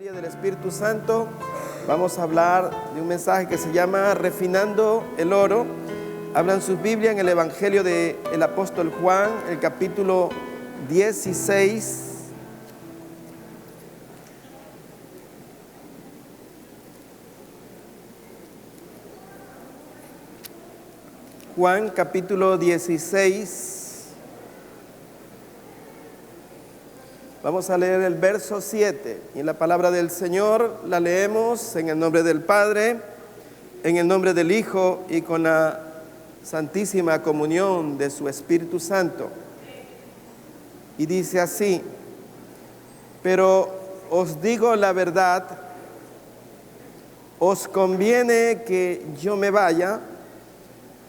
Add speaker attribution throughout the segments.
Speaker 1: serie del Espíritu Santo. Vamos a hablar de un mensaje que se llama Refinando el Oro. Hablan sus Biblias en el Evangelio del apóstol Juan, el capítulo 16. Juan, capítulo 16. Vamos a leer el verso 7 y la palabra del Señor la leemos en el nombre del Padre, en el nombre del Hijo y con la santísima comunión de su Espíritu Santo. Y dice así: pero os digo la verdad, os conviene que yo me vaya,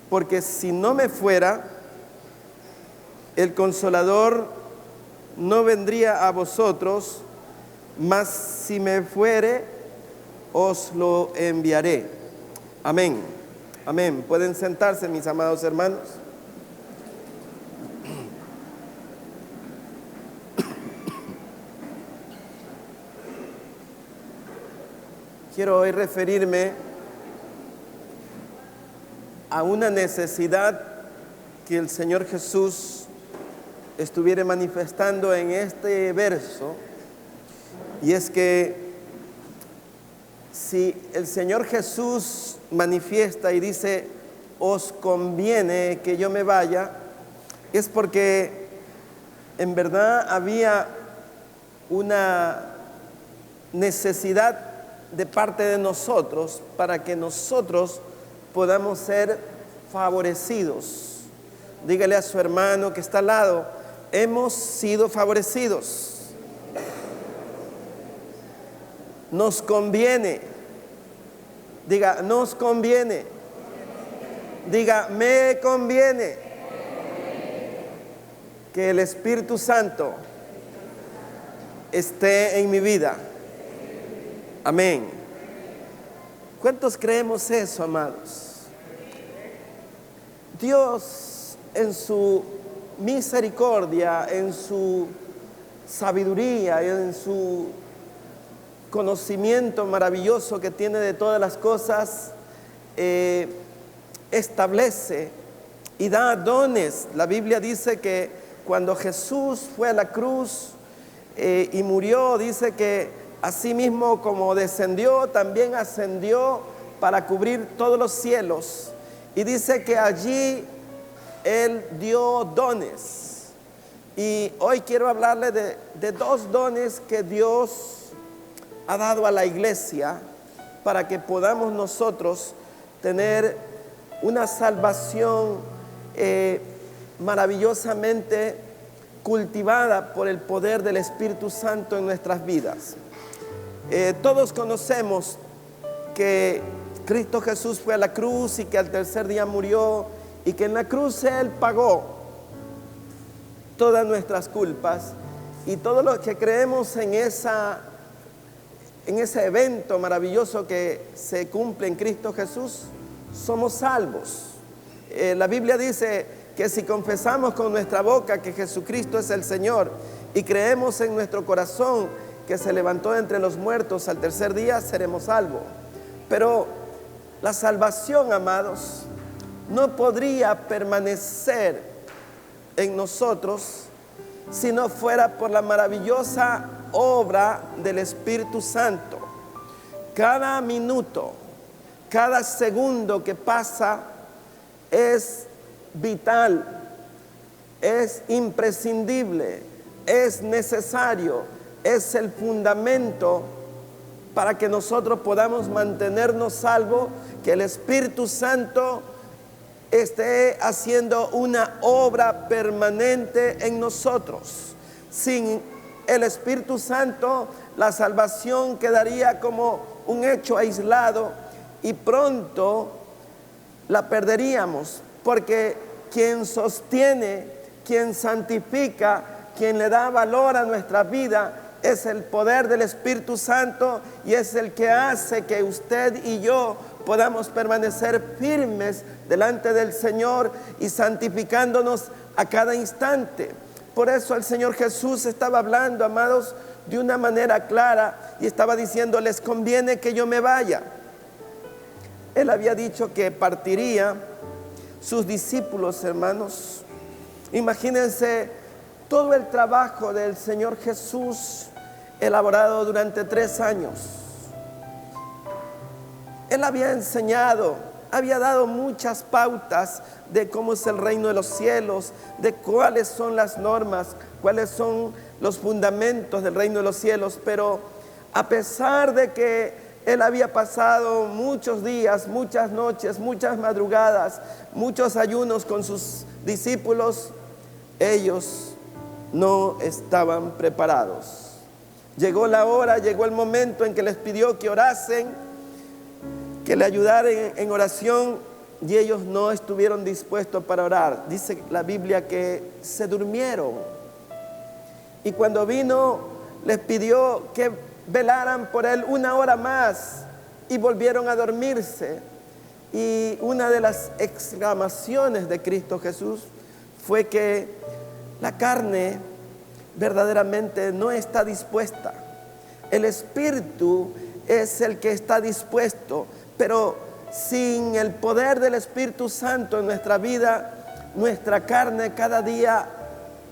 Speaker 1: porque si no me fuera, el Consolador no vendría a vosotros, mas si me fuere, os lo enviaré. Amén. Amén. Pueden sentarse, mis amados hermanos. Quiero hoy referirme a una necesidad que el Señor Jesús estuviera manifestando en este verso, y es que si el Señor Jesús manifiesta y dice os conviene que yo me vaya, es porque en verdad había una necesidad de parte de nosotros para que nosotros podamos ser favorecidos. Dígale a su hermano que está al lado: hemos sido favorecidos. Nos conviene. Diga, nos conviene. Diga, me conviene que el Espíritu Santo esté en mi vida. Amén. ¿Cuántos creemos eso, amados? Dios, en su misericordia, en su sabiduría, en su conocimiento maravilloso que tiene de todas las cosas, establece y da dones. La Biblia dice que cuando Jesús fue a la cruz y murió, dice que así mismo como descendió, también ascendió para cubrir todos los cielos. Y dice que allí Él dio dones. Y hoy quiero hablarle de dos dones que Dios ha dado a la iglesia para que podamos nosotros tener una salvación maravillosamente cultivada por el poder del Espíritu Santo en nuestras vidas. Todos conocemos que Cristo Jesús fue a la cruz y que al tercer día murió, y que en la cruz Él pagó todas nuestras culpas, y todos los que creemos en ese evento maravilloso que se cumple en Cristo Jesús, somos salvos. La Biblia dice que si confesamos con nuestra boca que Jesucristo es el Señor y creemos en nuestro corazón que se levantó de entre los muertos al tercer día, seremos salvos. Pero la salvación, amados, no podría permanecer en nosotros si no fuera por la maravillosa obra del Espíritu Santo. Cada minuto, cada segundo que pasa es vital, es imprescindible, es necesario, es el fundamento para que nosotros podamos mantenernos salvos, que el Espíritu Santo esté haciendo una obra permanente en nosotros. Sin el Espíritu Santo, la salvación quedaría como un hecho aislado y pronto la perderíamos, porque quien sostiene, quien santifica, quien le da valor a nuestra vida es el poder del Espíritu Santo, y es el que hace que usted y yo podamos permanecer firmes delante del Señor y santificándonos a cada instante. Por eso el Señor Jesús estaba hablando, amados, de una manera clara, y estaba diciendo, les conviene que yo me vaya. Él había dicho que partiría. Sus discípulos, hermanos, imagínense todo el trabajo del Señor Jesús elaborado durante 3 años. Él había enseñado, había dado muchas pautas de cómo es el reino de los cielos, de cuáles son las normas, cuáles son los fundamentos del reino de los cielos. Pero a pesar de que Él había pasado muchos días, muchas noches, muchas madrugadas, muchos ayunos con sus discípulos, ellos no estaban preparados. Llegó la hora, llegó el momento en que les pidió que orasen, que le ayudaran en oración, y ellos no estuvieron dispuestos para orar. Dice la Biblia que se durmieron. Y cuando vino, les pidió que velaran por Él 1 hora más, y volvieron a dormirse. Y una de las exclamaciones de Cristo Jesús fue que la carne verdaderamente no está dispuesta. El Espíritu es el que está dispuesto, pero sin el poder del Espíritu Santo en nuestra vida, nuestra carne cada día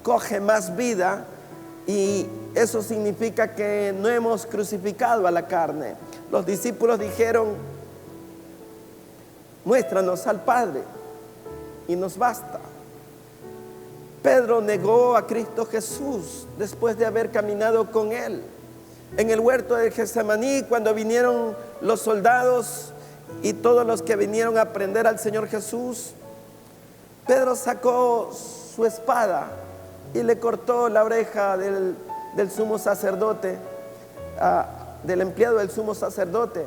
Speaker 1: coge más vida, y eso significa que no hemos crucificado a la carne. Los discípulos dijeron, muéstranos al Padre y nos basta. Pedro negó a Cristo Jesús después de haber caminado con Él. En el huerto de Getsemaní, cuando vinieron los soldados y todos los que vinieron a prender al Señor Jesús, Pedro sacó su espada y le cortó la oreja del sumo sacerdote, del empleado del sumo sacerdote.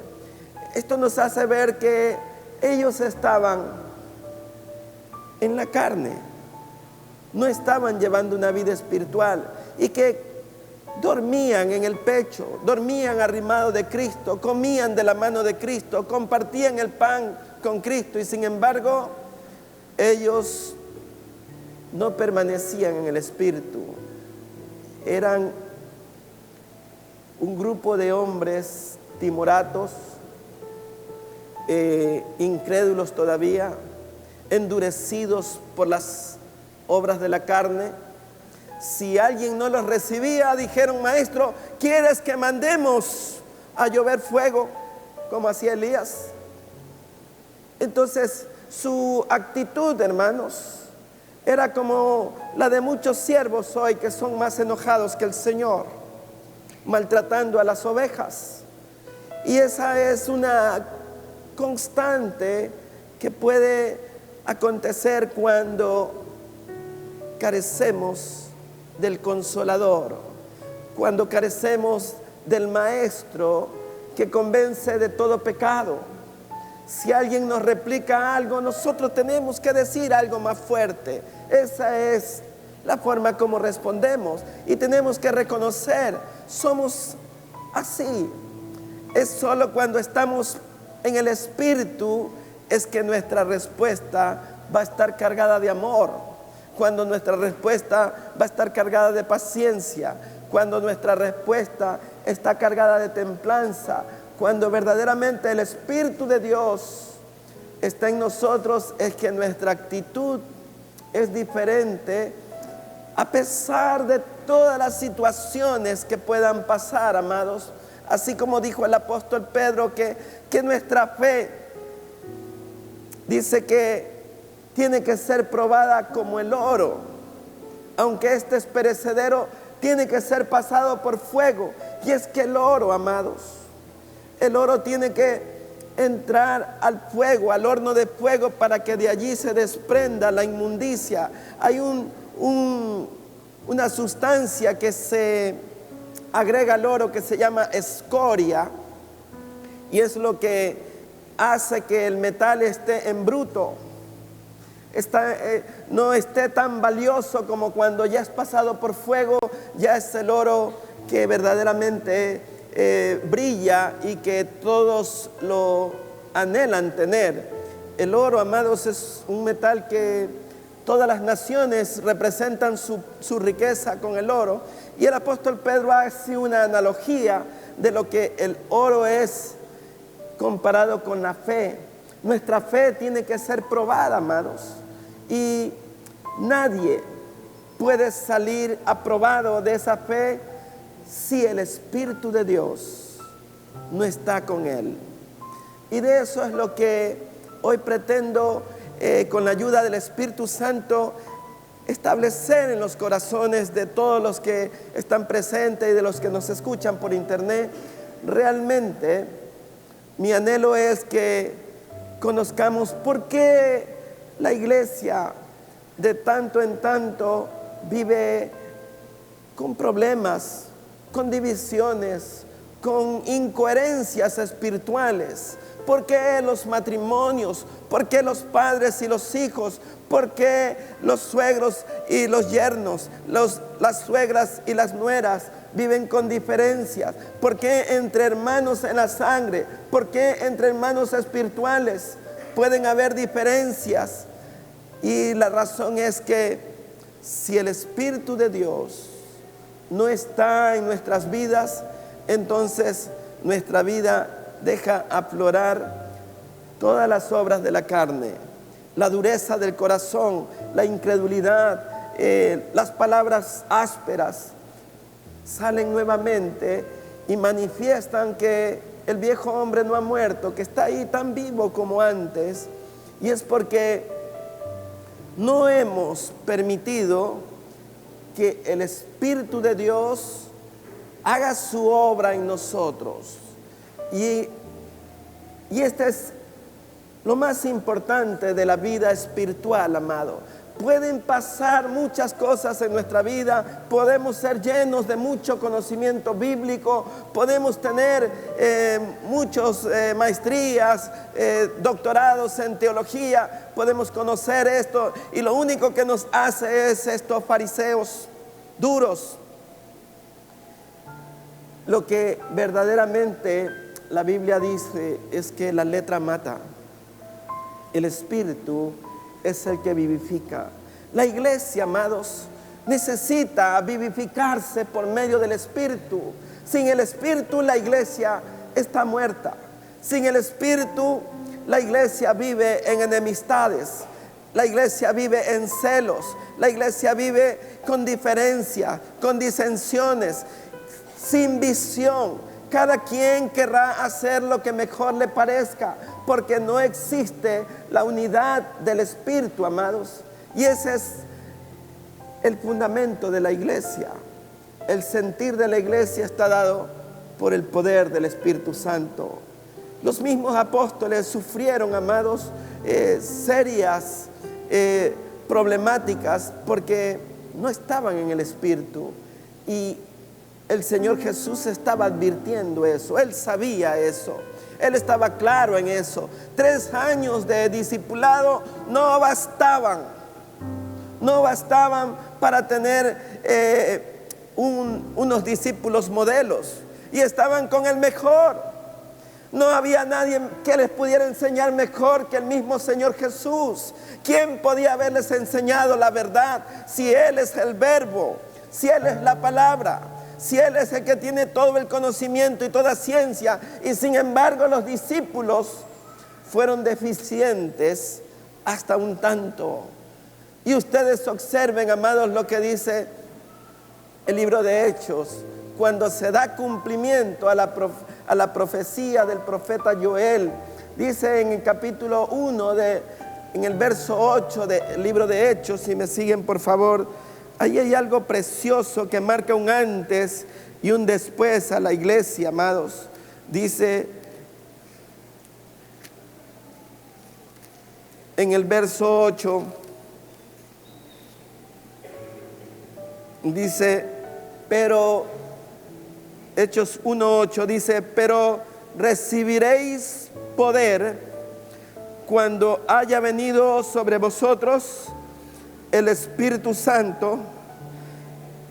Speaker 1: Esto nos hace ver que ellos estaban en la carne, no estaban llevando una vida espiritual, y que dormían en el pecho, dormían arrimados de Cristo, comían de la mano de Cristo, compartían el pan con Cristo, y sin embargo ellos no permanecían en el Espíritu. Eran un grupo de hombres timoratos, incrédulos todavía, endurecidos por las obras de la carne. Si alguien no los recibía, dijeron, maestro, ¿quieres que mandemos a llover fuego como hacía Elías? Entonces su actitud, hermanos, era como la de muchos siervos hoy, que son más enojados que el Señor, maltratando a las ovejas. Y esa es una constante que puede acontecer cuando carecemos del Consolador, cuando carecemos del Maestro que convence de todo pecado. Si alguien nos replica algo, nosotros tenemos que decir algo más fuerte. Esa es la forma como respondemos, y tenemos que reconocer, somos así. Es solo cuando estamos en el Espíritu es que nuestra respuesta va a estar cargada de amor, cuando nuestra respuesta va a estar cargada de paciencia, cuando nuestra respuesta está cargada de templanza, cuando verdaderamente el Espíritu de Dios está en nosotros, es que nuestra actitud es diferente, a pesar de todas las situaciones que puedan pasar, amados. Así como dijo el apóstol Pedro, que nuestra fe, dice que tiene que ser probada como el oro, aunque este es perecedero, tiene que ser pasado por fuego. Y es que el oro, amados, el oro tiene que entrar al fuego, al horno de fuego, para que de allí se desprenda la inmundicia. Hay una sustancia que se agrega al oro que se llama escoria, y es lo que hace que el metal esté en bruto, no esté tan valioso como cuando ya es pasado por fuego. Ya es el oro que verdaderamente brilla y que todos lo anhelan tener. El oro, amados, es un metal que todas las naciones representan su riqueza con el oro. Y el apóstol Pedro hace una analogía de lo que el oro es comparado con la fe. Nuestra fe tiene que ser probada, amados. Y nadie puede salir aprobado de esa fe si el Espíritu de Dios no está con él. Y de eso es lo que hoy pretendo, con la ayuda del Espíritu Santo, establecer en los corazones de todos los que están presentes y de los que nos escuchan por internet. Realmente mi anhelo es que conozcamos por qué la iglesia de tanto en tanto vive con problemas, con divisiones, con incoherencias espirituales. ¿Por qué los matrimonios? ¿Por qué los padres y los hijos? ¿Por qué los suegros y los yernos? Las suegras y las nueras viven con diferencias. ¿Por qué entre hermanos en la sangre? ¿Por qué entre hermanos espirituales pueden haber diferencias? Y la razón es que si el Espíritu de Dios no está en nuestras vidas, entonces nuestra vida deja aflorar todas las obras de la carne, la dureza del corazón, la incredulidad, las palabras ásperas salen nuevamente y manifiestan que el viejo hombre no ha muerto, que está ahí tan vivo como antes. Y es porque no hemos permitido que el Espíritu de Dios haga su obra en nosotros. Y este es lo más importante de la vida espiritual, amado. Pueden pasar muchas cosas en nuestra vida, podemos ser llenos de mucho conocimiento bíblico, podemos tener muchas maestrías, doctorados en teología, podemos conocer esto, y lo único que nos hace es estos fariseos duros. Lo que verdaderamente la Biblia dice es que la letra mata, el Espíritu es el que vivifica. La iglesia, amados, necesita vivificarse por medio del Espíritu. Sin el Espíritu la iglesia está muerta. Sin el Espíritu la iglesia vive en enemistades. La iglesia vive en celos. La iglesia vive con diferencia, con disensiones, sin visión. Cada quien querrá hacer lo que mejor le parezca, porque no existe la unidad del Espíritu, amados. Y ese es el fundamento de la iglesia. El sentir de la iglesia está dado por el poder del Espíritu Santo. Los mismos apóstoles sufrieron, amados, serias problemáticas porque no estaban en el Espíritu. Y el Señor Jesús estaba advirtiendo eso, Él sabía eso, Él estaba claro en eso. 3 años de discipulado no bastaban para tener unos discípulos modelos, y estaban con el mejor. No había nadie que les pudiera enseñar mejor que el mismo Señor Jesús. ¿Quién podía haberles enseñado la verdad si Él es el verbo, si Él es la palabra? Si Él es el que tiene todo el conocimiento y toda ciencia, y sin embargo los discípulos fueron deficientes hasta un tanto. Y ustedes observen, amados, lo que dice el libro de Hechos, cuando se da cumplimiento a la profecía del profeta Joel. Dice en el capítulo 1, en el verso 8 del libro de Hechos, si me siguen por favor. Ahí hay algo precioso que marca un antes y un después a la iglesia, amados. Dice en el verso 8, dice, pero, Hechos 1:8 dice, pero recibiréis poder cuando haya venido sobre vosotros el Espíritu Santo,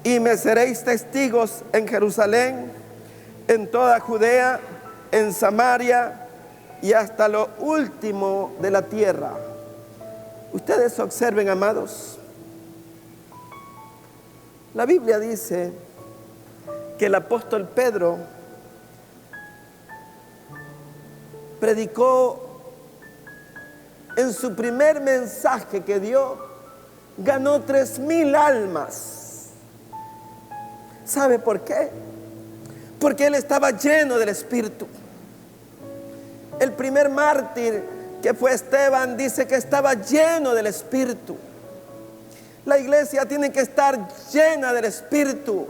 Speaker 1: y me seréis testigos en Jerusalén, en toda Judea, en Samaria y hasta lo último de la tierra. Ustedes observen, amados, la Biblia dice que el apóstol Pedro predicó en su primer mensaje que dio, ganó 3,000 almas. ¿Sabe por qué? Porque él estaba lleno del Espíritu. El primer mártir, que fue Esteban, dice que estaba lleno del Espíritu. La iglesia tiene que estar llena del Espíritu.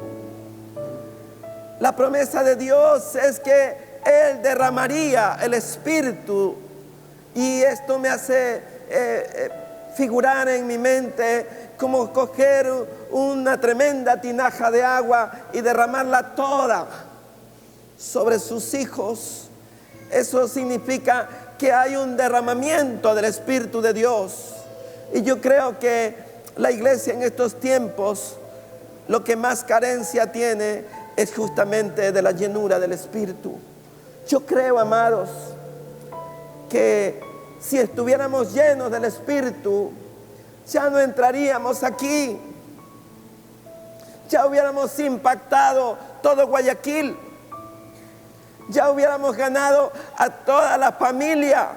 Speaker 1: La promesa de Dios es que Él derramaría el Espíritu. Y esto me hace figurar en mi mente como coger una tremenda tinaja de agua y derramarla toda sobre sus hijos. Eso significa que hay un derramamiento del Espíritu de Dios. Y yo creo que la iglesia en estos tiempos lo que más carencia tiene es justamente de la llenura del Espíritu. Yo creo, amados, que si estuviéramos llenos del Espíritu, ya no entraríamos aquí. Ya hubiéramos impactado todo Guayaquil. Ya hubiéramos ganado a toda la familia.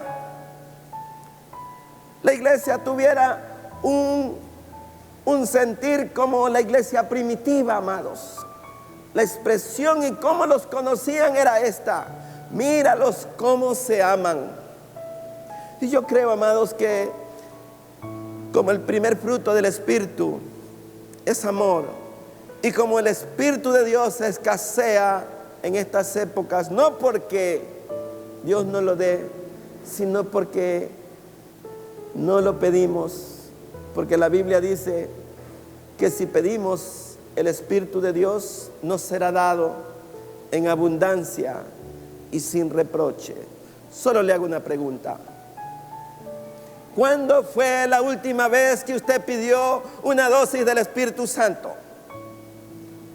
Speaker 1: La iglesia tuviera un sentir como la iglesia primitiva, amados. La expresión y cómo los conocían era esta: míralos cómo se aman. Y yo creo, amados, que como el primer fruto del Espíritu es amor, y como el Espíritu de Dios escasea en estas épocas, no porque Dios no lo dé, sino porque no lo pedimos. Porque la Biblia dice que si pedimos el Espíritu de Dios, nos será dado en abundancia y sin reproche. Solo le hago una pregunta: ¿cuándo fue la última vez que usted pidió una dosis del Espíritu Santo?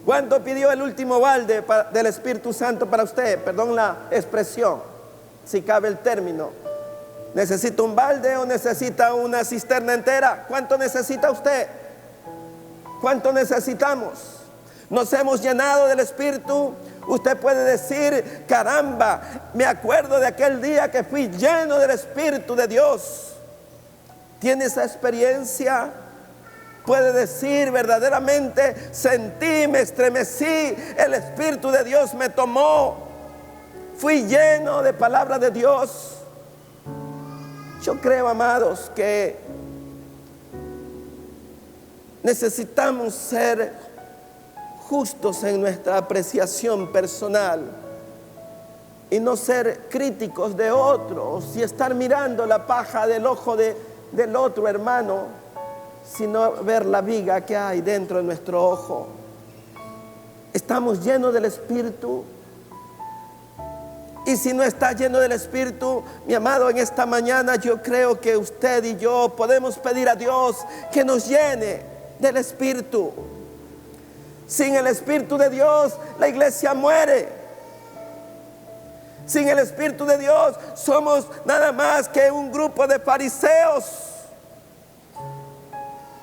Speaker 1: ¿Cuándo pidió el último balde del Espíritu Santo para usted? Perdón la expresión, si cabe el término. ¿Necesita un balde o necesita una cisterna entera? ¿Cuánto necesita usted? ¿Cuánto necesitamos? ¿Nos hemos llenado del Espíritu? Usted puede decir: caramba, me acuerdo de aquel día que fui lleno del Espíritu de Dios. ¿Tiene esa experiencia? Puede decir: verdaderamente sentí, me estremecí, el Espíritu de Dios me tomó, fui lleno de palabra de Dios. Yo creo, amados, que necesitamos ser justos en nuestra apreciación personal y no ser críticos de otros y estar mirando la paja del ojo del otro hermano, sino ver la viga que hay dentro de nuestro ojo. ¿Estamos llenos del Espíritu? Y si no está lleno del Espíritu, mi amado, en esta mañana yo creo que usted y yo podemos pedir a Dios que nos llene del Espíritu. Sin el Espíritu de Dios, la iglesia muere. Sin el Espíritu de Dios, somos nada más que un grupo de fariseos.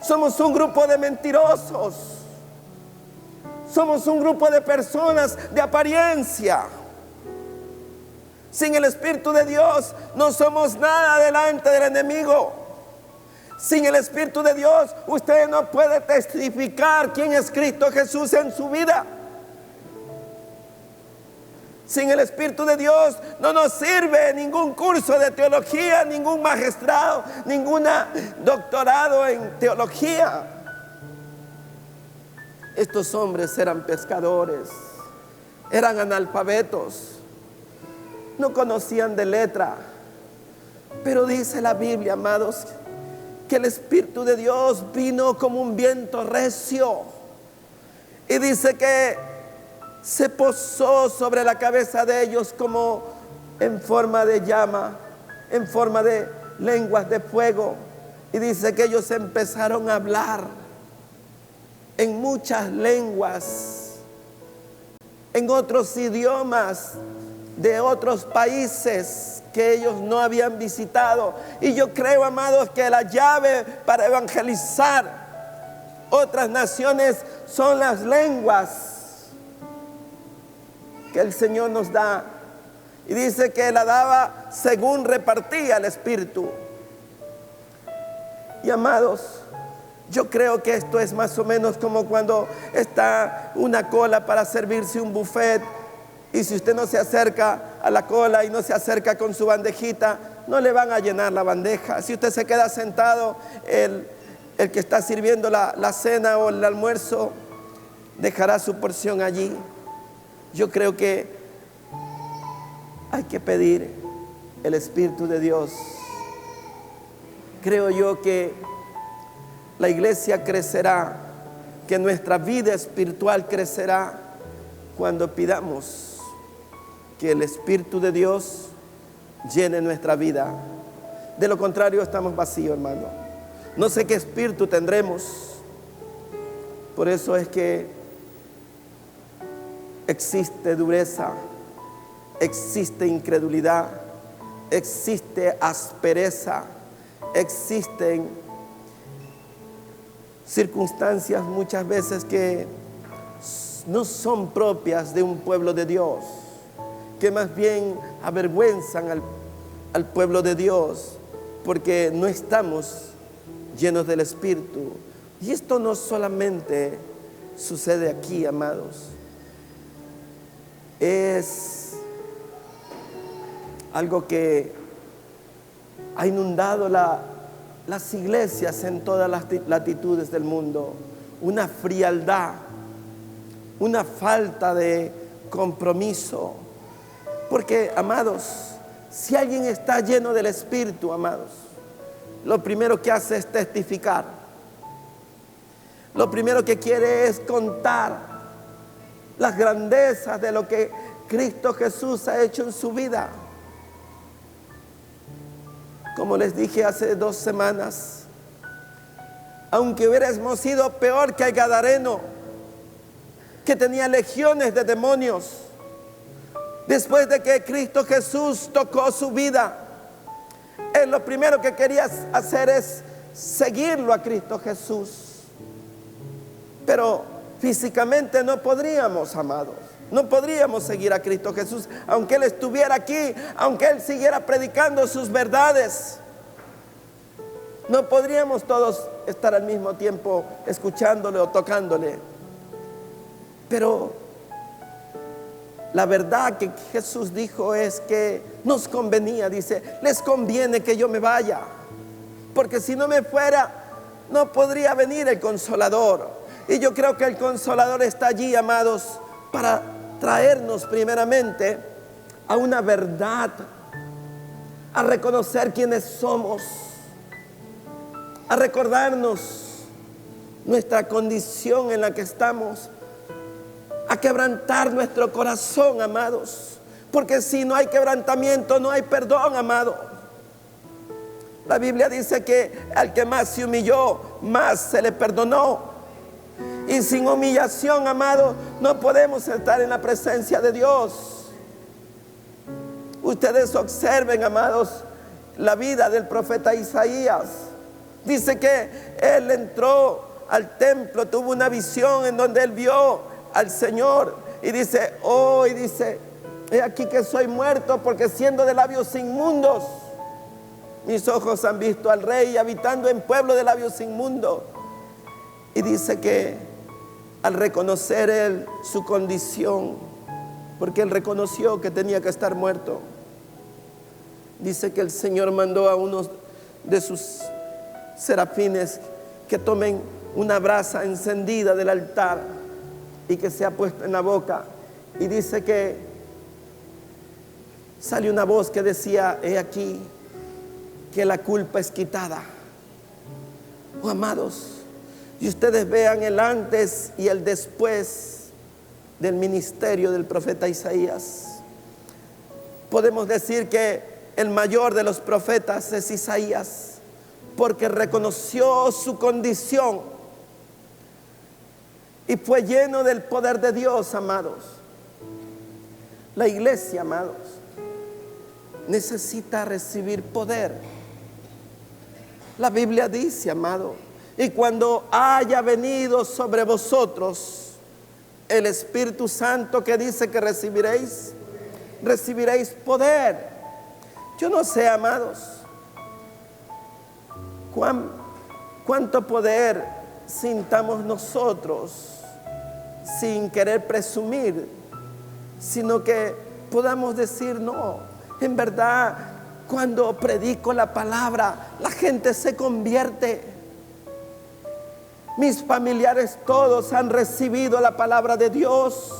Speaker 1: Somos un grupo de mentirosos. Somos un grupo de personas de apariencia. Sin el Espíritu de Dios no somos nada delante del enemigo. Sin el Espíritu de Dios usted no puede testificar quién es Cristo Jesús en su vida. Sin el Espíritu de Dios no nos sirve ningún curso de teología, ningún magistrado, ningún doctorado en teología. Estos hombres eran pescadores, eran analfabetos, no conocían de letra, pero dice la Biblia, amados, que el Espíritu de Dios vino como un viento recio y dice que se posó sobre la cabeza de ellos como en forma de llama, en forma de lenguas de fuego, y dice que ellos empezaron a hablar en muchas lenguas, en otros idiomas de otros países que ellos no habían visitado. Y yo creo, amados, que la llave para evangelizar otras naciones son las lenguas que el Señor nos da. Y dice que la daba según repartía el Espíritu. Y amados, yo creo que esto es más o menos como cuando está una cola para servirse un buffet. Y si usted no se acerca a la cola y no se acerca con su bandejita, no le van a llenar la bandeja. Si usted se queda sentado, el que está sirviendo la cena o el almuerzo dejará su porción allí. Yo creo que hay que pedir el Espíritu de Dios. Creo yo que la iglesia crecerá, que nuestra vida espiritual crecerá cuando pidamos que el Espíritu de Dios llene nuestra vida. De lo contrario, estamos vacíos, hermano. No sé qué espíritu tendremos. Por eso es que existe dureza, existe incredulidad, existe aspereza, existen circunstancias muchas veces que no son propias de un pueblo de Dios, que más bien avergüenzan al pueblo de Dios, porque no estamos llenos del Espíritu. Y esto no solamente sucede aquí, amados, es algo que ha inundado las iglesias en todas las latitudes del mundo. Una frialdad, una falta de compromiso. Porque, amados, si alguien está lleno del Espíritu, amados, lo primero que hace es testificar. Lo primero que quiere es contar las grandezas de lo que Cristo Jesús ha hecho en su vida. Como les dije hace 2 semanas, aunque hubiéramos sido peor que el Gadareno, que tenía legiones de demonios, después de que Cristo Jesús tocó su vida, él lo primero que quería hacer es seguirlo a Cristo Jesús. Pero físicamente no podríamos, amados. No podríamos seguir a Cristo Jesús, aunque Él estuviera aquí, aunque Él siguiera predicando sus verdades. No podríamos todos estar al mismo tiempo escuchándole o tocándole. Pero la verdad que Jesús dijo es que nos convenía, dice, les conviene que yo me vaya, porque si no me fuera, no podría venir el Consolador. Y yo creo que el Consolador está allí, amados, para traernos primeramente a una verdad, a reconocer quiénes somos, a recordarnos nuestra condición en la que estamos, a quebrantar nuestro corazón, amados, porque si no hay quebrantamiento no hay perdón, amado. La Biblia dice que al que más se humilló, más se le perdonó. Y sin humillación, amado, no podemos estar en la presencia de Dios. Ustedes observen, amados, la vida del profeta Isaías. Dice que él entró al templo, tuvo una visión en donde él vio al Señor y dice, he aquí que soy muerto, porque siendo de labios inmundos, mis ojos han visto al Rey, habitando en pueblo de labios inmundos. Y dice que al reconocer él su condición, porque él reconoció que tenía que estar muerto, dice que el Señor mandó a unos de sus serafines que tomen una brasa encendida del altar y que se ha puesto en la boca. Y dice que salió una voz que decía, he aquí que la culpa es quitada. Oh, amados, y ustedes vean el antes y el después del ministerio del profeta Isaías. Podemos decir que el mayor de los profetas es Isaías, porque reconoció su condición y fue lleno del poder de Dios, amados. La iglesia, amados, necesita recibir poder. La Biblia dice, amado, y cuando haya venido sobre vosotros el Espíritu Santo, que dice que recibiréis, recibiréis poder. Yo no sé, amados, cuánto poder sintamos nosotros sin querer presumir, sino que podamos decir, no, en verdad, cuando predico la palabra, la gente se convierte. Mis familiares todos han recibido la palabra de Dios.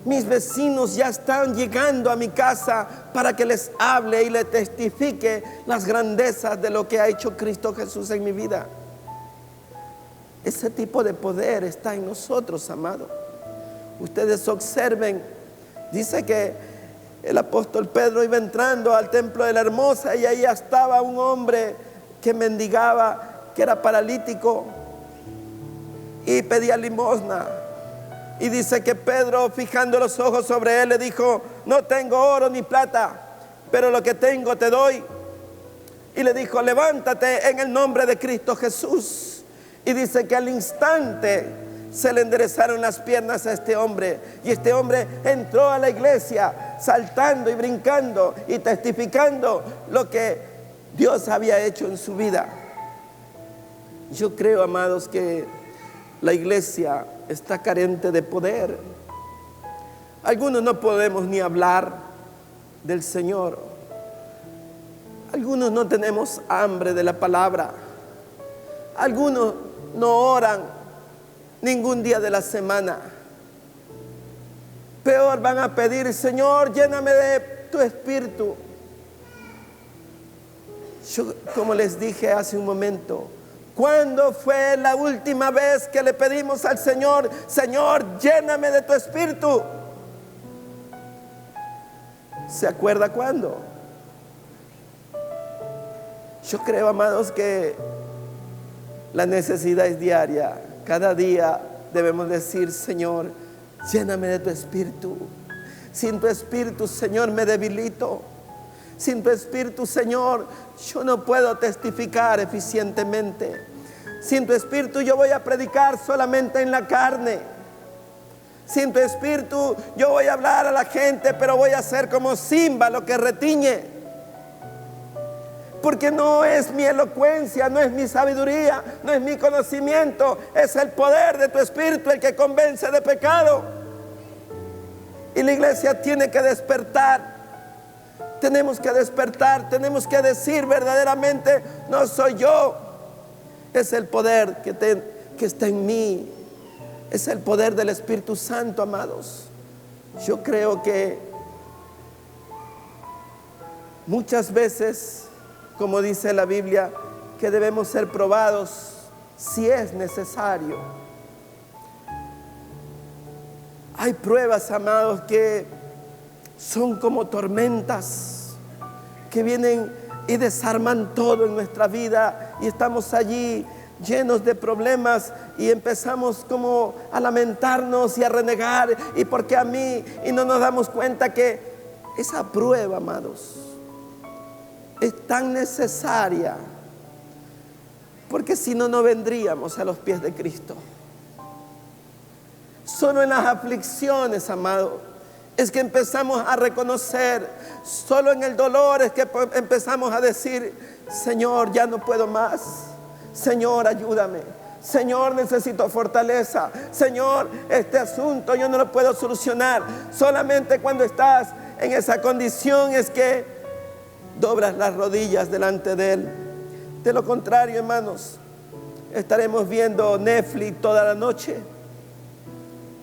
Speaker 1: Mis vecinos ya están llegando a mi casa para que les hable y les testifique las grandezas de lo que ha hecho Cristo Jesús en mi vida. Ese tipo de poder está en nosotros, amados. Ustedes observen, dice que el apóstol Pedro iba entrando al templo de la Hermosa y ahí estaba un hombre que mendigaba, que era paralítico y pedía limosna. Y dice que Pedro, fijando los ojos sobre él, le dijo: no tengo oro ni plata, pero lo que tengo te doy. Y le dijo: levántate en el nombre de Cristo Jesús. Y dice que al instante se le enderezaron las piernas a este hombre. Y este hombre entró a la iglesia saltando y brincando y testificando lo que Dios había hecho en su vida. Yo creo, amados, que la iglesia está carente de poder. Algunos no podemos ni hablar del Señor. Algunos no tenemos hambre de la palabra. Algunos no oran ningún día de la semana. Peor, van a pedir: Señor, lléname de tu espíritu. Yo, como les dije hace un momento, ¿cuándo fue la última vez que le pedimos al Señor: Señor, lléname de tu espíritu? ¿Se acuerda cuándo? Yo creo, amados, que la necesidad es diaria. Cada día debemos decir: Señor, lléname de tu espíritu. Sin tu espíritu, Señor, me debilito. Sin tu espíritu, Señor, yo no puedo testificar eficientemente. Sin tu espíritu yo voy a predicar solamente en la carne. Sin tu espíritu yo voy a hablar a la gente, pero voy a ser como címbalo que retiñe. Porque no es mi elocuencia, no es mi sabiduría, no es mi conocimiento, es el poder de tu espíritu el que convence de pecado. Y la iglesia tiene que despertar. Tenemos que despertar, tenemos que decir verdaderamente: no soy yo, es el poder que está en mí, es el poder del Espíritu Santo, amados. Yo creo que muchas veces, como dice la Biblia, que debemos ser probados si es necesario. Hay pruebas, amados, que son como tormentas que vienen y desarman todo en nuestra vida, y estamos allí llenos de problemas y empezamos como a lamentarnos y a renegar: ¿y por qué a mí? Y no nos damos cuenta que esa prueba, amados, es tan necesaria, porque si no, no vendríamos a los pies de Cristo. Solo en las aflicciones, amado, es que empezamos a reconocer. Solo en el dolor es que empezamos a decir: Señor, ya no puedo más. Señor, ayúdame. Señor, necesito fortaleza. Señor, este asunto yo no lo puedo solucionar. Solamente cuando estás en esa condición es que doblas las rodillas delante de Él. De lo contrario, hermanos, estaremos viendo Netflix toda la noche.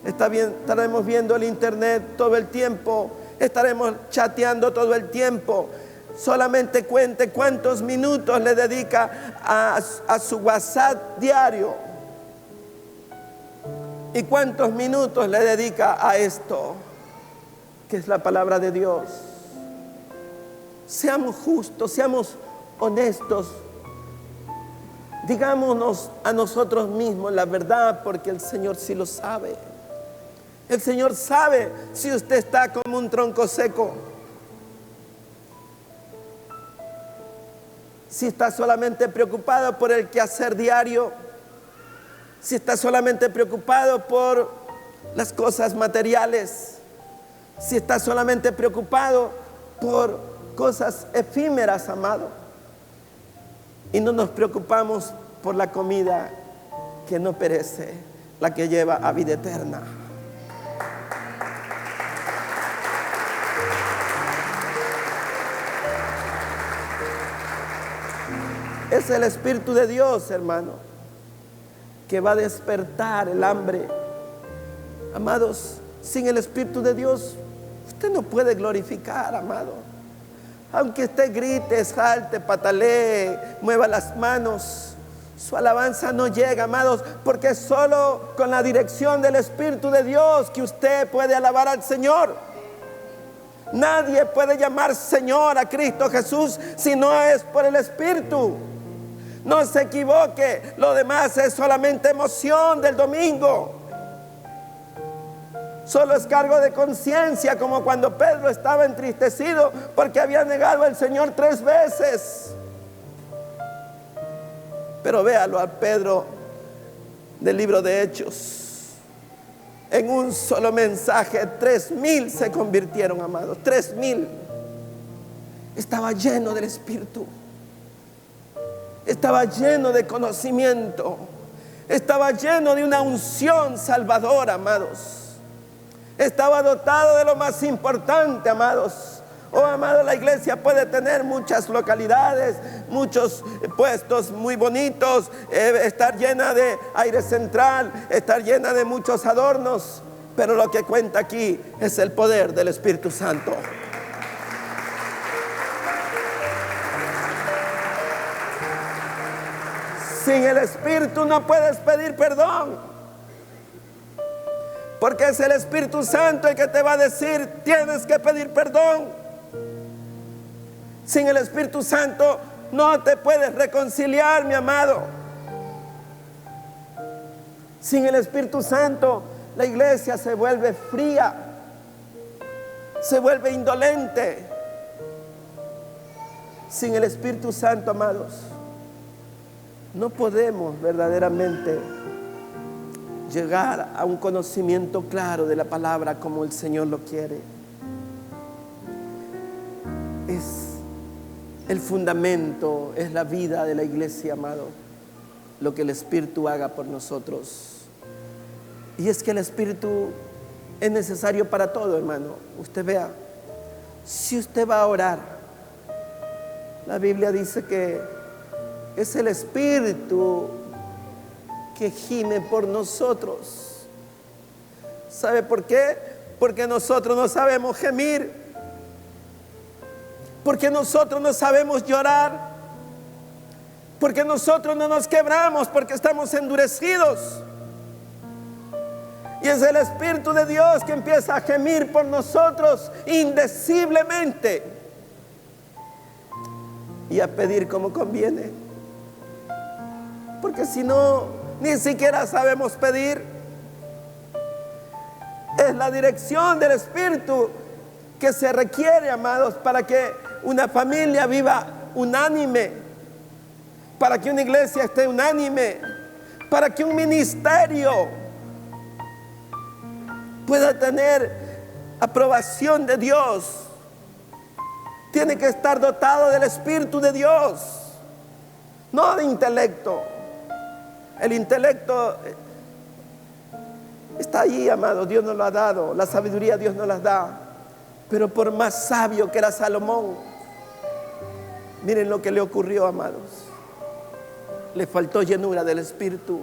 Speaker 1: Estaremos viendo el internet todo el tiempo. Estaremos chateando todo el tiempo. Solamente cuente cuántos minutos le dedica a su WhatsApp diario y cuántos minutos le dedica a esto, que es la palabra de Dios. Seamos justos, seamos honestos. Digámonos a nosotros mismos la verdad, porque el Señor sí lo sabe. El Señor sabe si usted está como un tronco seco, si está solamente preocupado por el quehacer diario, si está solamente preocupado por las cosas materiales, Si estás solamente preocupado por cosas efímeras, amado, y no nos preocupamos por la comida que no perece, la que lleva a vida eterna. Es el Espíritu de Dios, hermano, que va a despertar el hambre. Amados, sin el Espíritu de Dios, usted no puede glorificar, amado. Aunque usted grite, salte, patalee, mueva las manos, su alabanza no llega, amados, porque es solo con la dirección del Espíritu de Dios que usted puede alabar al Señor. Nadie puede llamar Señor a Cristo Jesús si no es por el Espíritu. No se equivoque, lo demás es solamente emoción del domingo. Solo es cargo de conciencia, como cuando Pedro estaba entristecido porque había negado al Señor 3 veces. Pero véalo a Pedro del libro de Hechos. En un solo mensaje 3,000 se convirtieron, amados, 3,000. Estaba lleno del Espíritu. Estaba lleno de conocimiento. Estaba lleno de una unción salvadora, amados. Estaba dotado de lo más importante, amados. Oh, amado, la iglesia puede tener muchas localidades, muchos puestos muy bonitos, estar llena de aire central, estar llena de muchos adornos, pero lo que cuenta aquí es el poder del Espíritu Santo. Sin el Espíritu no puedes pedir perdón, porque es el Espíritu Santo el que te va a decir: tienes que pedir perdón. Sin el Espíritu Santo no te puedes reconciliar, mi amado. Sin el Espíritu Santo la iglesia se vuelve fría, se vuelve indolente. Sin el Espíritu Santo, amados, no podemos verdaderamente llegar a un conocimiento claro de la palabra como el Señor lo quiere. Es el fundamento, es la vida de la iglesia, amado, lo que el Espíritu haga por nosotros. Y es que el Espíritu es necesario para todo, hermano. Usted vea, si usted va a orar, la Biblia dice que es el Espíritu que gime por nosotros. ¿Sabe por qué? Porque nosotros no sabemos gemir, porque nosotros no sabemos llorar, porque nosotros no nos quebramos, porque estamos endurecidos. Y es el Espíritu de Dios que empieza a gemir por nosotros indeciblemente y a pedir como conviene. Porque si no, ni siquiera sabemos pedir. Es la dirección del Espíritu que se requiere, amados, para que una familia viva unánime, para que una iglesia esté unánime, para que un ministerio pueda tener aprobación de Dios. Tiene que estar dotado del Espíritu de Dios, no de intelecto. El intelecto está allí, amado, Dios nos lo ha dado, la sabiduría Dios nos la da. Pero por más sabio que era Salomón, miren lo que le ocurrió, amados. Le faltó llenura del Espíritu.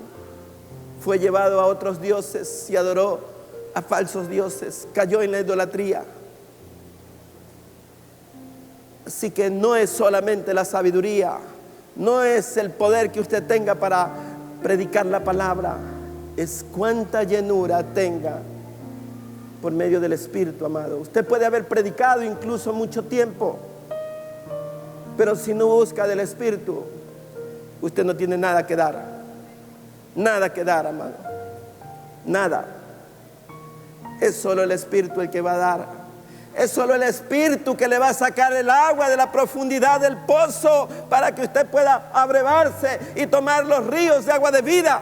Speaker 1: Fue llevado a otros dioses y adoró a falsos dioses. Cayó en la idolatría. Así que no es solamente la sabiduría, no es el poder que usted tenga para predicar la palabra, es cuánta llenura tenga por medio del Espíritu, amado. Usted puede haber predicado incluso mucho tiempo, pero si no busca del Espíritu, usted no tiene nada que dar. Nada que dar, amado. Nada. Es solo el Espíritu el que va a dar. Es solo el Espíritu que le va a sacar el agua de la profundidad del pozo para que usted pueda abrevarse y tomar los ríos de agua de vida.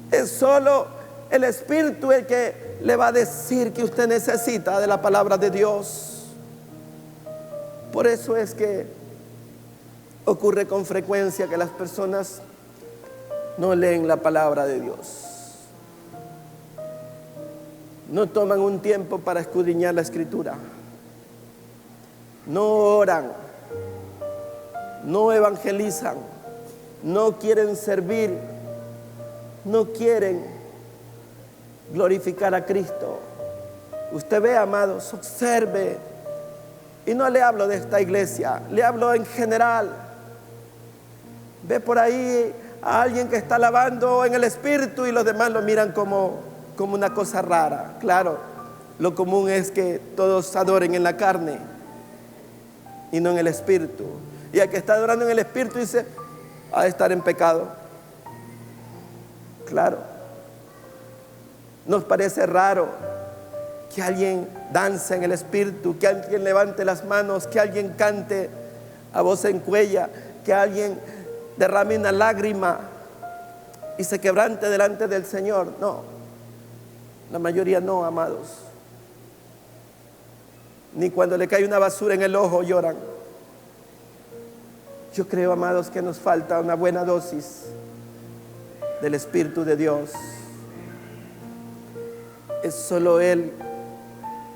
Speaker 1: Es solo el Espíritu el que le va a decir que usted necesita de la palabra de Dios. Por eso es que ocurre con frecuencia que las personas no leen la palabra de Dios. No toman un tiempo para escudriñar la Escritura. No oran. No evangelizan. No quieren servir. No quieren glorificar a Cristo. Usted ve, amados, observe. Y no le hablo de esta iglesia, le hablo en general. Ve por ahí a alguien que está alabando en el espíritu y los demás lo miran como una cosa rara. Claro, lo común es que todos adoren en la carne y no en el espíritu. Y el que está adorando en el espíritu dice, ha de estar en pecado. Claro, nos parece raro que alguien dance en el espíritu, que alguien levante las manos, que alguien cante a voz en cuella, que alguien derrame una lágrima y se quebrante delante del Señor. No, la mayoría no, amados. Ni cuando le cae una basura en el ojo lloran. Yo creo, amados, que nos falta una buena dosis del Espíritu de Dios. Es solo Él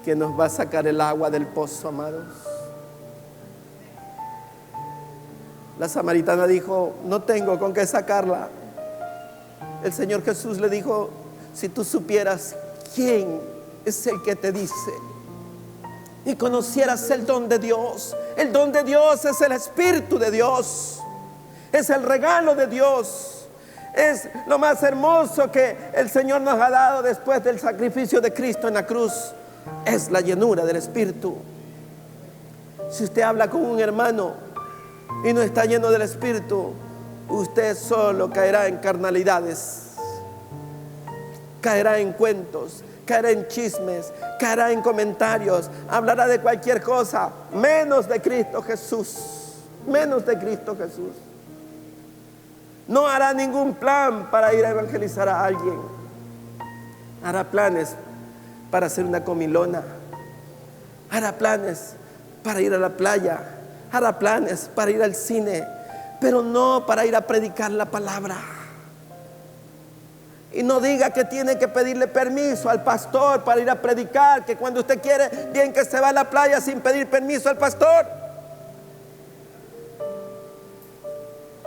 Speaker 1: que nos va a sacar el agua del pozo, amados. La samaritana dijo, no tengo con qué sacarla. El Señor Jesús le dijo, si tú supieras quién es el que te dice y conocieras el don de Dios. El don de Dios es el Espíritu de Dios, es el regalo de Dios. Es lo más hermoso que el Señor nos ha dado después del sacrificio de Cristo en la cruz. Es la llenura del Espíritu. Si usted habla con un hermano y no está lleno del Espíritu, usted solo caerá en carnalidades, caerá en cuentos, caerá en chismes, caerá en comentarios, hablará de cualquier cosa, menos de Cristo Jesús, menos de Cristo Jesús. No hará ningún plan para ir a evangelizar a alguien. Hará planes para hacer una comilona. Hará planes para ir a la playa. Hará planes para ir al cine. Pero no para ir a predicar la palabra. Y no diga que tiene que pedirle permiso al pastor para ir a predicar. Que cuando usted quiere, bien que se va a la playa sin pedir permiso al pastor.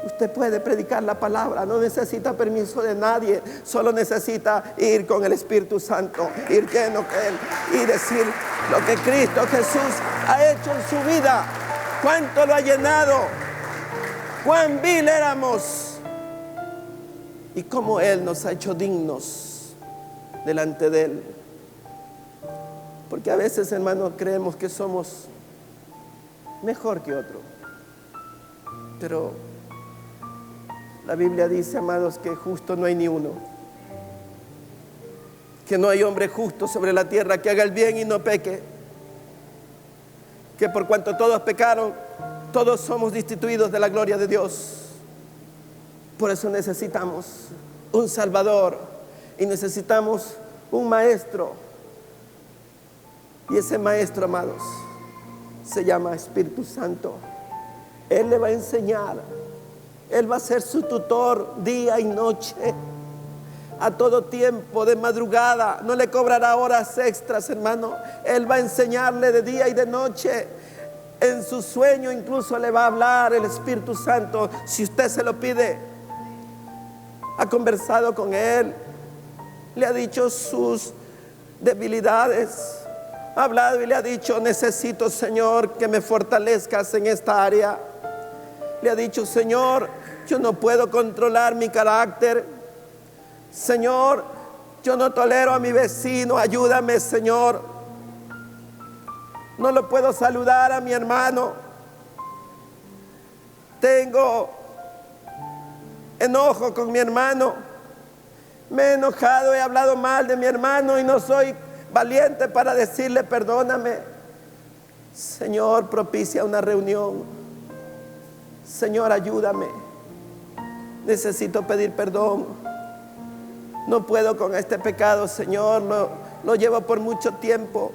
Speaker 1: Usted puede predicar la palabra, no necesita permiso de nadie, solo necesita ir con el Espíritu Santo, ir lleno de Él y decir lo que Cristo Jesús ha hecho en su vida, cuánto lo ha llenado, cuán vil éramos y cómo Él nos ha hecho dignos delante de Él. Porque a veces, hermanos, creemos que somos mejor que otro, pero la Biblia dice, amados, que justo no hay ni uno, que no hay hombre justo sobre la tierra que haga el bien y no peque, que por cuanto todos pecaron, todos somos destituidos de la gloria de Dios. Por eso necesitamos un Salvador y necesitamos un maestro, y ese maestro, amados, se llama Espíritu Santo. Él le va a enseñar. Él va a ser su tutor día y noche, a todo tiempo, de madrugada. No le cobrará horas extras, hermano. Él va a enseñarle de día y de noche. En su sueño incluso le va a hablar el Espíritu Santo, si usted se lo pide. Ha conversado con Él, le ha dicho sus debilidades, ha hablado y le ha dicho, necesito, Señor, que me fortalezcas en esta área. Le ha dicho, Señor, yo no puedo controlar mi carácter. Señor, yo no tolero a mi vecino, ayúdame, Señor. No lo puedo saludar a mi hermano. Tengo enojo con mi hermano. Me he enojado, he hablado mal de mi hermano y no soy valiente para decirle perdóname. Señor, propicia una reunión. Señor, ayúdame. Necesito pedir perdón. No puedo con este pecado, Señor. lo llevo por mucho tiempo.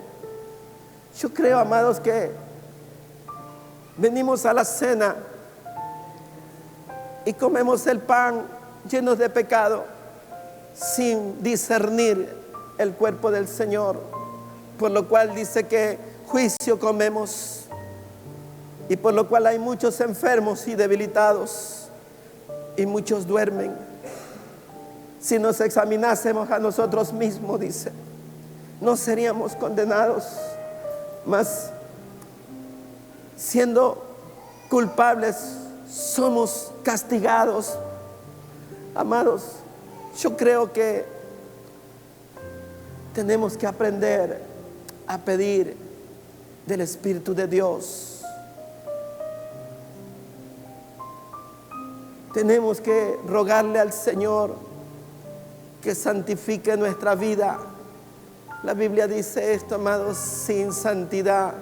Speaker 1: Yo creo, amados, que venimos a la cena y comemos el pan llenos de pecado, sin discernir el cuerpo del Señor, por lo cual dice que juicio comemos, y por lo cual hay muchos enfermos y debilitados, y muchos duermen. Si nos examinásemos a nosotros mismos, dice, no seríamos condenados, mas siendo culpables somos castigados. Amados, yo creo que tenemos que aprender a pedir del Espíritu de Dios. Tenemos que rogarle al Señor que santifique nuestra vida. La Biblia dice esto, amados: sin santidad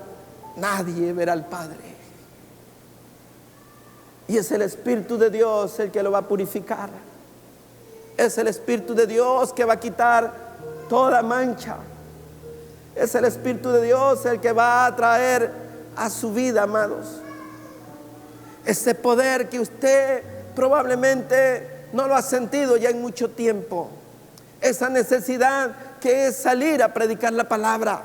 Speaker 1: nadie verá al Padre. Y es el Espíritu de Dios el que lo va a purificar. Es el Espíritu de Dios que va a quitar toda mancha. Es el Espíritu de Dios el que va a traer a su vida, amados, ese poder que usted probablemente no lo ha sentido ya en mucho tiempo. Esa necesidad que es salir a predicar la palabra.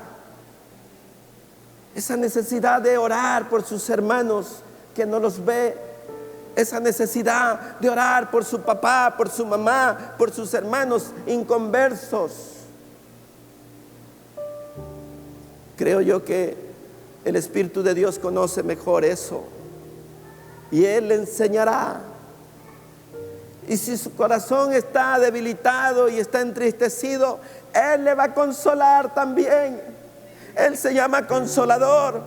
Speaker 1: Esa necesidad de orar por sus hermanos que no los ve. Esa necesidad de orar por su papá, por su mamá, por sus hermanos inconversos. Creo yo que el Espíritu de Dios conoce mejor eso, y Él le enseñará. Y si su corazón está debilitado y está entristecido, Él le va a consolar también. Él se llama Consolador.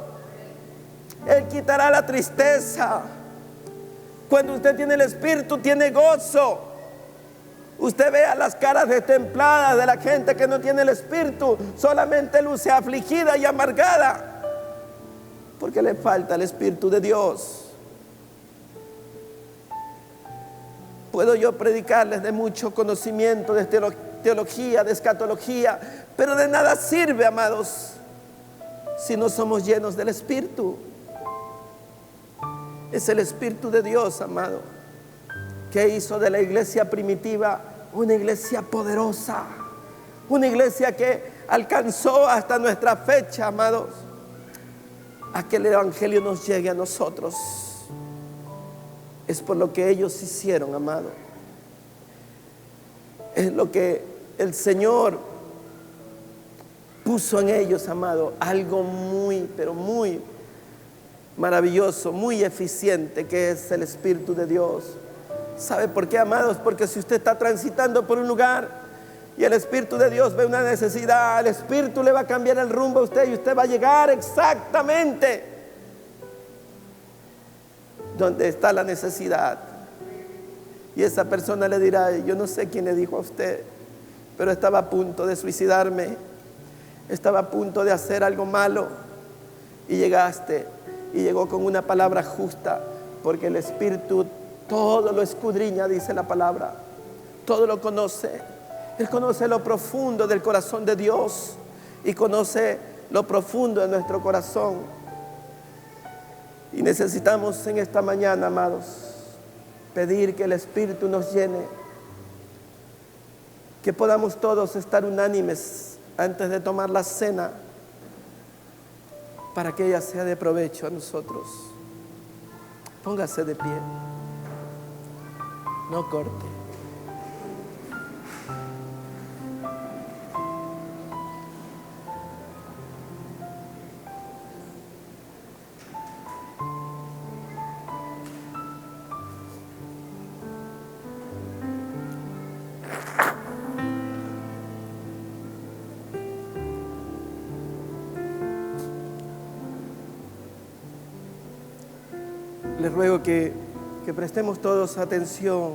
Speaker 1: Él quitará la tristeza. Cuando usted tiene el Espíritu, tiene gozo. Usted vea las caras destempladas de la gente que no tiene el Espíritu, solamente luce afligida y amargada, porque le falta el Espíritu de Dios. Puedo yo predicarles de mucho conocimiento, de teología, de escatología, pero de nada sirve, amados, si no somos llenos del Espíritu. Es el Espíritu de Dios, amado, que hizo de la iglesia primitiva una iglesia poderosa, una iglesia que alcanzó hasta nuestra fecha, amados, a que el Evangelio nos llegue a nosotros. Es por lo que ellos hicieron, amado. Es lo que el Señor puso en ellos, amado, algo muy, pero muy maravilloso, muy eficiente, que es el Espíritu de Dios. ¿Sabe por qué, amados? Porque si usted está transitando por un lugar y el Espíritu de Dios ve una necesidad, el Espíritu le va a cambiar el rumbo a usted y usted va a llegar exactamente donde está la necesidad. Y esa persona le dirá: yo no sé quién le dijo a usted, pero estaba a punto de suicidarme, estaba a punto de hacer algo malo, y llegaste, y llegó con una palabra justa, porque el Espíritu todo lo escudriña, dice la palabra, todo lo conoce. Él conoce lo profundo del corazón de Dios y conoce lo profundo de nuestro corazón. Y necesitamos en esta mañana, amados, pedir que el Espíritu nos llene, que podamos todos estar unánimes antes de tomar la cena, para que ella sea de provecho a nosotros. Póngase de pie, no corte. Les ruego que prestemos todos atención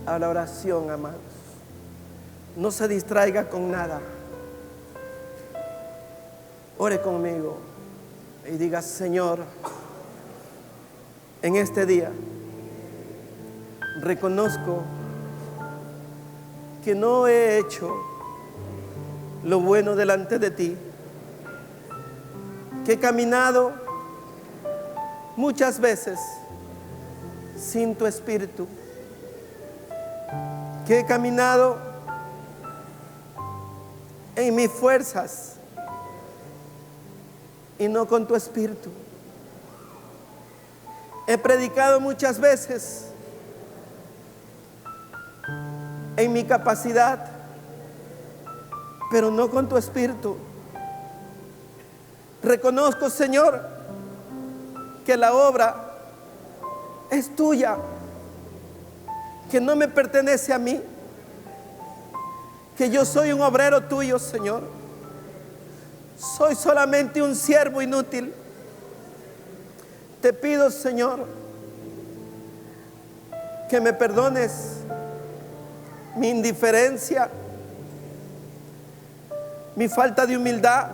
Speaker 1: a la oración, amados. No se distraiga con nada. Ore conmigo y diga: Señor, en este día reconozco que no he hecho lo bueno delante de ti, que he caminado muchas veces sin tu espíritu, que he caminado en mis fuerzas y no con tu espíritu. He predicado muchas veces en mi capacidad, pero no con tu espíritu. Reconozco, Señor, que la obra es tuya, que no me pertenece a mí, que yo soy un obrero tuyo, Señor. Soy solamente un siervo inútil. Te pido, Señor, que me perdones mi indiferencia, mi falta de humildad,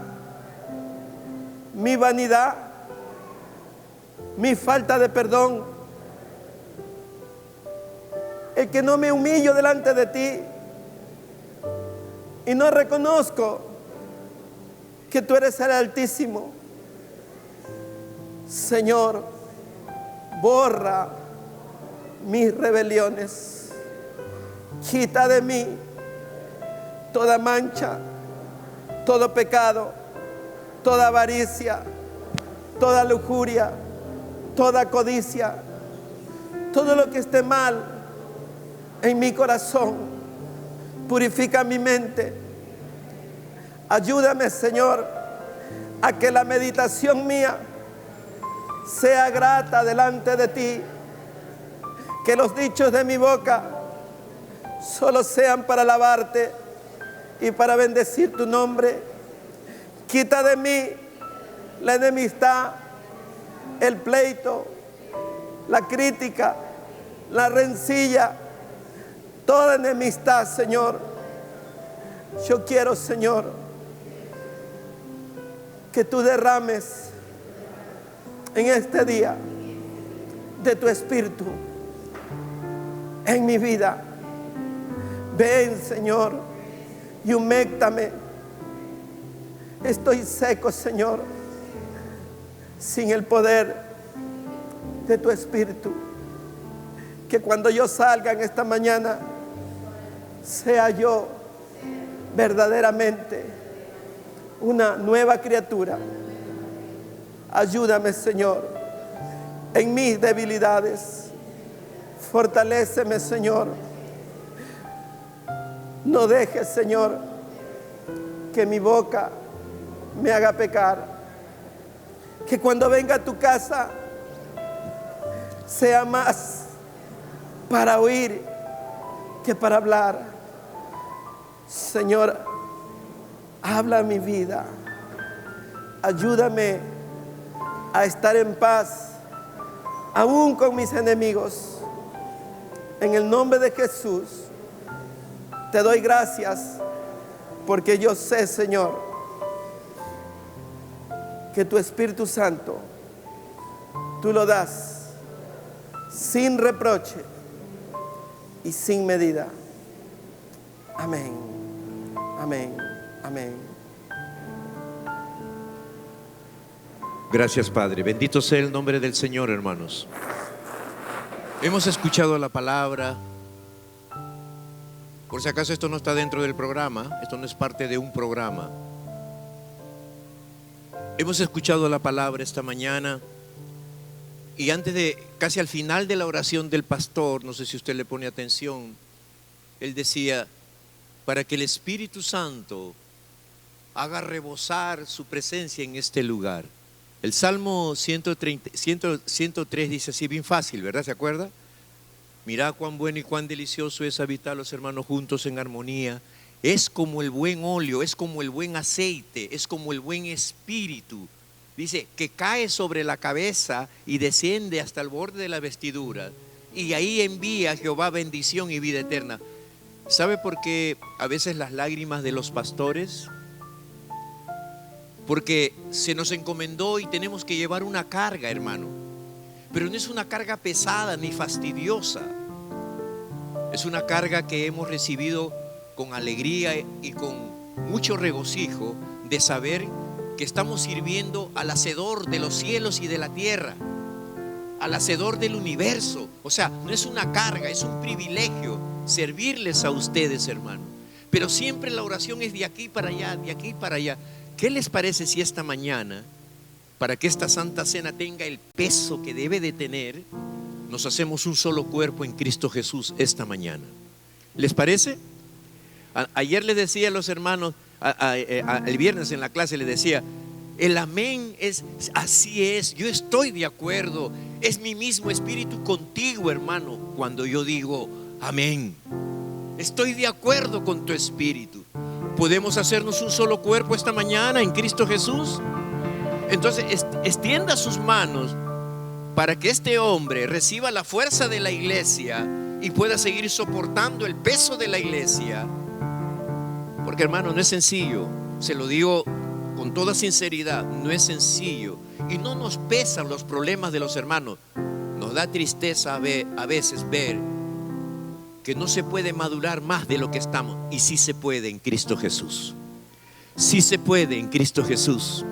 Speaker 1: mi vanidad, mi falta de perdón, el que no me humillo delante de ti y no reconozco que tú eres el Altísimo. Señor, borra mis rebeliones, quita de mí toda mancha, todo pecado, toda avaricia, toda lujuria, toda codicia, todo lo que esté mal en mi corazón. Purifica mi mente. Ayúdame, Señor, a que la meditación mía sea grata delante de ti, que los dichos de mi boca solo sean para alabarte y para bendecir tu nombre. Quita de mí la enemistad, el pleito, la crítica, la rencilla, toda enemistad, Señor. Yo quiero, Señor, que tú derrames en este día de tu espíritu en mi vida. Ven, Señor, y huméctame. Estoy seco, Señor, sin el poder de tu espíritu. Que cuando yo salga en esta mañana, sea yo verdaderamente una nueva criatura. Ayúdame, Señor, en mis debilidades. Fortaléceme, Señor. No dejes, Señor, que mi boca me haga pecar. Que cuando venga a tu casa sea más para oír que para hablar. Señor, habla mi vida. Ayúdame a estar en paz aún con mis enemigos. En el nombre de Jesús te doy gracias, porque yo sé, Señor, que tu Espíritu Santo tú lo das sin reproche y sin medida. Amén, amén, amén.
Speaker 2: Gracias, Padre. Bendito sea el nombre del Señor, hermanos. Hemos escuchado la palabra. Por si acaso esto no está dentro del programa, esto no es parte de un programa. Hemos escuchado la palabra esta mañana y casi al final de la oración del pastor, no sé si usted le pone atención, él decía, para que el Espíritu Santo haga rebosar su presencia en este lugar. El Salmo 103 dice así, bien fácil, ¿verdad? ¿Se acuerda? Mirá cuán bueno y cuán delicioso es habitar los hermanos juntos en armonía. Es como el buen óleo, es como el buen aceite, es como el buen espíritu. Dice que cae sobre la cabeza y desciende hasta el borde de la vestidura. Y ahí envía a Jehová bendición y vida eterna. ¿Sabe por qué a veces las lágrimas de los pastores? Porque se nos encomendó y tenemos que llevar una carga, hermano. Pero no es una carga pesada ni fastidiosa. Es una carga que hemos recibido con alegría y con mucho regocijo de saber que estamos sirviendo al hacedor de los cielos y de la tierra, al hacedor del universo. O sea, no es una carga, es un privilegio servirles a ustedes, hermanos. Pero siempre la oración es de aquí para allá, de aquí para allá. ¿Qué les parece si esta mañana, para que esta Santa Cena tenga el peso que debe de tener, nos hacemos un solo cuerpo en Cristo Jesús esta mañana? ¿Les parece? Ayer les decía a los hermanos, el viernes en la clase les decía, el amén es, así es, yo estoy de acuerdo, es mi mismo espíritu contigo, hermano, cuando yo digo amén. Estoy de acuerdo con tu espíritu. ¿Podemos hacernos un solo cuerpo esta mañana en Cristo Jesús? Entonces extienda sus manos para que este hombre reciba la fuerza de la iglesia y pueda seguir soportando el peso de la iglesia. Porque, hermano, no es sencillo, se lo digo con toda sinceridad, no es sencillo. Y no nos pesan los problemas de los hermanos. Nos da tristeza a veces ver que no se puede madurar más de lo que estamos. Y sí se puede en Cristo Jesús. Sí se puede en Cristo Jesús.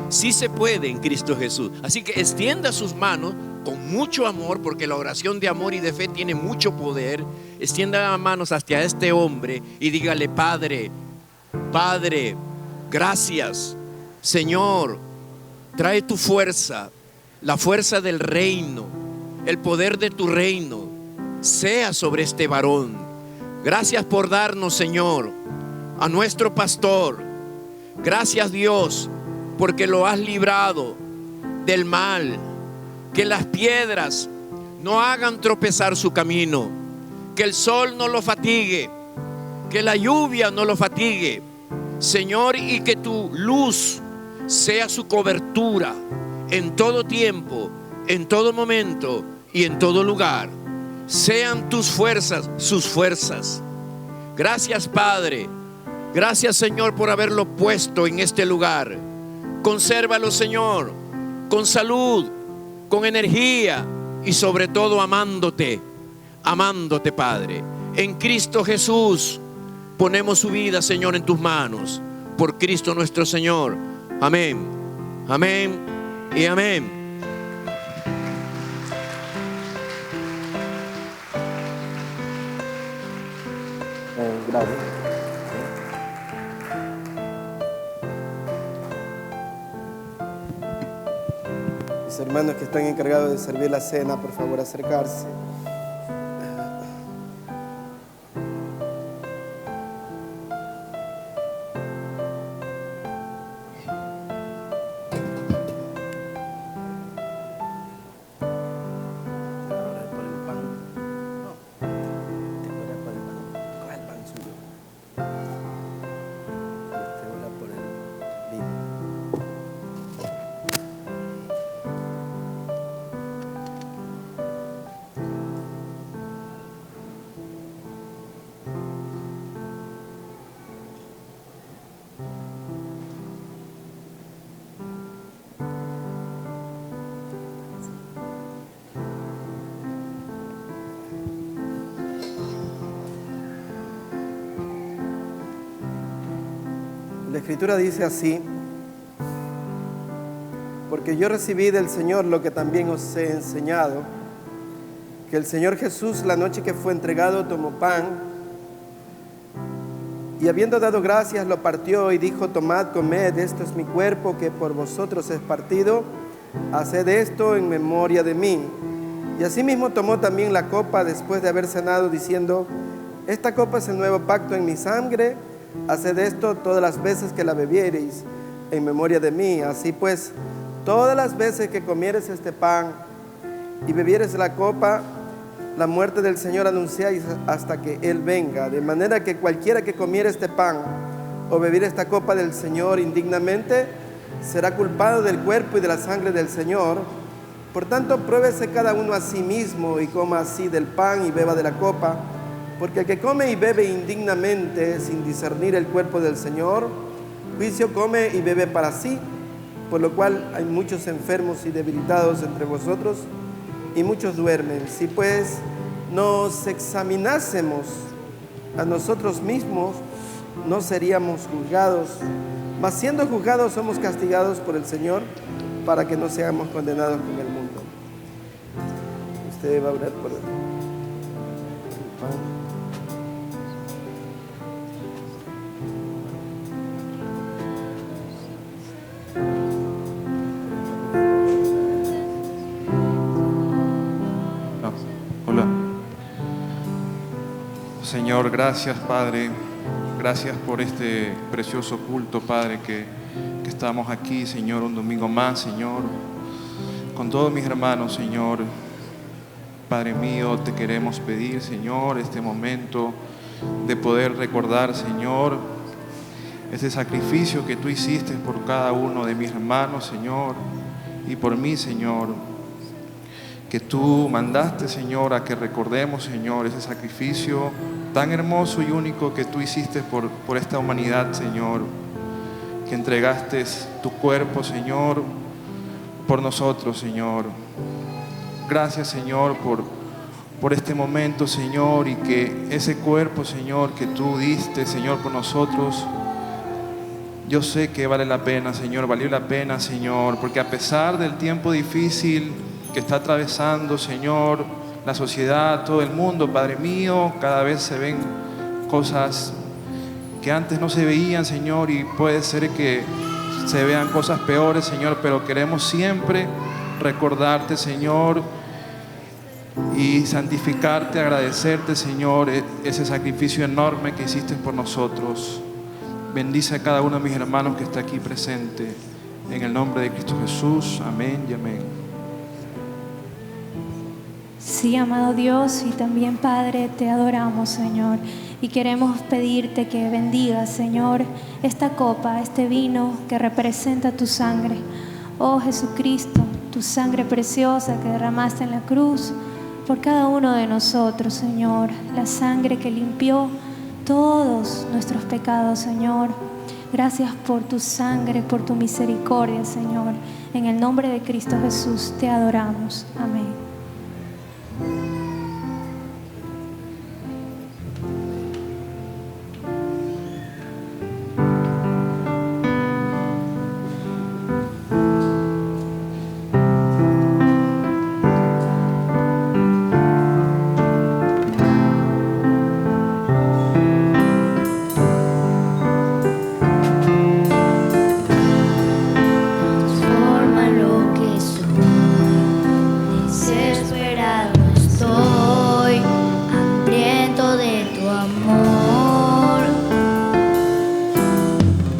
Speaker 2: Sí se puede en Cristo Jesús. Así que extienda sus manos con mucho amor, porque la oración de amor y de fe tiene mucho poder. Extienda las manos hacia este hombre y dígale: Padre, Padre, gracias, Señor, trae tu fuerza, la fuerza del reino, el poder de tu reino, sea sobre este varón. Gracias por darnos, Señor, a nuestro pastor. Gracias, Dios, porque lo has librado del mal. Que las piedras no hagan tropezar su camino, que el sol no lo fatigue, que la lluvia no lo fatigue, Señor, y que tu luz sea su cobertura en todo tiempo, en todo momento y en todo lugar. Sean tus fuerzas sus fuerzas. Gracias, Padre. Gracias, Señor, por haberlo puesto en este lugar. Consérvalo, Señor, con salud, con energía y sobre todo amándote, Padre. En Cristo Jesús ponemos su vida, Señor, en tus manos. Por Cristo nuestro Señor. Amén, amén y amén.
Speaker 1: Gracias. Mis hermanos que están encargados de servir la cena, por favor, acercarse. La Escritura dice así: porque yo recibí del Señor lo que también os he enseñado, que el Señor Jesús, la noche que fue entregado, tomó pan y habiendo dado gracias lo partió y dijo: tomad, comed, esto es mi cuerpo que por vosotros es partido, haced esto en memoria de mí. Y asimismo tomó también la copa después de haber cenado, diciendo: esta copa es el nuevo pacto en mi sangre, haced esto todas las veces que la bebiereis en memoria de mí. Así pues, todas las veces que comieres este pan y bebieres la copa, la muerte del Señor anunciáis hasta que Él venga. De manera que cualquiera que comiere este pan o bebiere esta copa del Señor indignamente, será culpado del cuerpo y de la sangre del Señor. Por tanto, pruébese cada uno a sí mismo y coma así del pan y beba de la copa. Porque el que come y bebe indignamente, sin discernir el cuerpo del Señor, juicio come y bebe para sí, por lo cual hay muchos enfermos y debilitados entre vosotros, y muchos duermen. Si pues nos examinásemos a nosotros mismos, no seríamos juzgados, mas siendo juzgados somos castigados por el Señor para que no seamos condenados con el mundo. Usted va a orar por el pan.
Speaker 3: Hola. Señor, gracias, Padre. Gracias por este precioso culto, Padre, que estamos aquí, Señor, un domingo más, Señor, con todos mis hermanos, Señor. Padre mío, te queremos pedir, Señor, este momento de poder recordar, Señor, este sacrificio que tú hiciste por cada uno de mis hermanos, Señor, y por mí, Señor, que tú mandaste, Señor, a que recordemos, Señor, ese sacrificio tan hermoso y único que tú hiciste por esta humanidad, Señor, que entregaste tu cuerpo, Señor, por nosotros, Señor. Gracias, Señor, por este momento, Señor, y que ese cuerpo, Señor, que tú diste, Señor, por nosotros, yo sé que vale la pena, Señor, valió la pena, Señor, porque a pesar del tiempo difícil que está atravesando, Señor, la sociedad, todo el mundo, Padre mío, cada vez se ven cosas que antes no se veían, Señor, y puede ser que se vean cosas peores, Señor, pero queremos siempre recordarte, Señor, y santificarte, agradecerte, Señor, ese sacrificio enorme que hiciste por nosotros. Bendice a cada uno de mis hermanos que está aquí presente, en el nombre de Cristo Jesús, amén y amén.
Speaker 4: Sí, amado Dios, y también, Padre, te adoramos, Señor, y queremos pedirte que bendigas, Señor, esta copa, este vino que representa tu sangre. Oh Jesucristo, tu sangre preciosa que derramaste en la cruz por cada uno de nosotros, Señor, la sangre que limpió todos nuestros pecados, Señor. Gracias por tu sangre, por tu misericordia, Señor. En el nombre de Cristo Jesús te adoramos. Amén.